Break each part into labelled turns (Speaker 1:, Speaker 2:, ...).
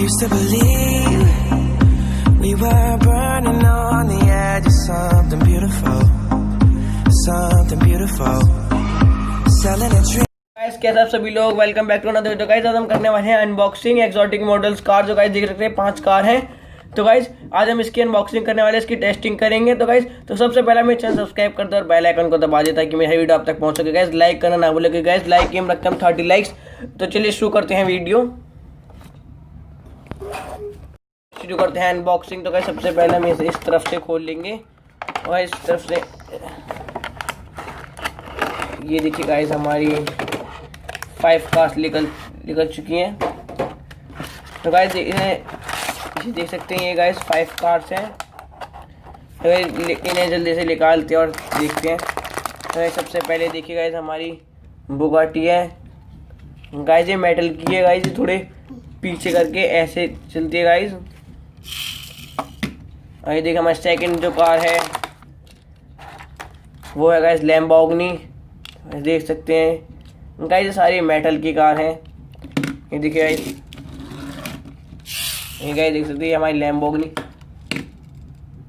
Speaker 1: used to believe we were burning on the edge of something beautiful, something beautiful. Selling a dream.
Speaker 2: Guys कैसे आप सभी लोग, welcome back to another video. Guys आज हम करने वाले हैं अनबॉक्सिंग एक्सोटिक मॉडल्स कार। जो गाइस देख सकते हैं 5 कार हैं। तो गाइस आज हम इसकी अनबॉक्सिंग करने वाले, इसकी टेस्टिंग करेंगे। तो गाइस तो सबसे पहले मेरे चैनल सब्सक्राइब कर दो और बेल आइकन को दबा दे ताकि मेरी वीडियो आप तक पहुंच सके। गाइस लाइक करना ना भूलें, गाइस लाइक की हम रखते हैं 30 लाइक्स। तो चलिए शुरू करते हैं वीडियो, शुरू करते हैं अनबॉक्सिंग। तो गाइस सबसे पहले हम इसे इस तरफ से खोल लेंगे और इस तरफ से ये देखिए गाइस हमारी 5 कार्स निकल चुकी हैं। तो गाइस इसे देख सकते हैं, ये गाइस 5 कार्स हैं। तो इन्हें जल्दी से निकालते हैं और देखते हैं। तो सबसे पहले देखिए गाइस हमारी बुगाटी है। गाइस ये मेटल की है। गाइस ये थोड़े पीछे करके ऐसे चलती है गाइस। और ये देखिए हमारी सेकंड जो कार है वो है गाइस लैम्बोर्गिनी। देख सकते हैं गाइस ये सारी मेटल की कार हैं। ये देखिए गाइस, ये गाइस देख सकते हैं हमारी लैम्बोर्गिनी।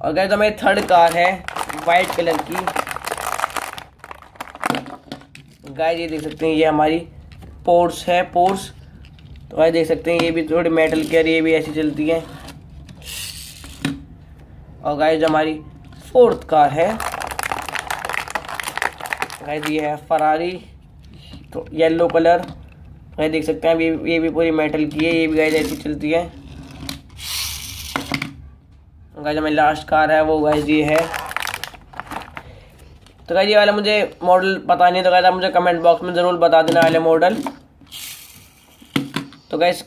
Speaker 2: और गाइस हमारी थर्ड कार है वाइट कलर की। गाइस ये देख सकते हैं ये हमारी पोर्स है, पोर्स। तो गाइस देख सकते हैं ये भी थोड़ी मेटल की और ये भी ऐसी चलती है। और गाइस हमारी फोर्थ कार है गाइस, ये है फरारी, तो येलो कलर। गाइस देख सकते हैं ये भी पूरी मेटल की है, ये भी गाइस ऐसी चलती है। गाइस हमारी लास्ट कार है वो गाइस ये है। तो गाइस ये वाला मुझे मॉडल पता नहीं, तो गाइस आप मुझे कमेंट बॉक्स में ज़रूर बता देना वाले मॉडल। तो गाइस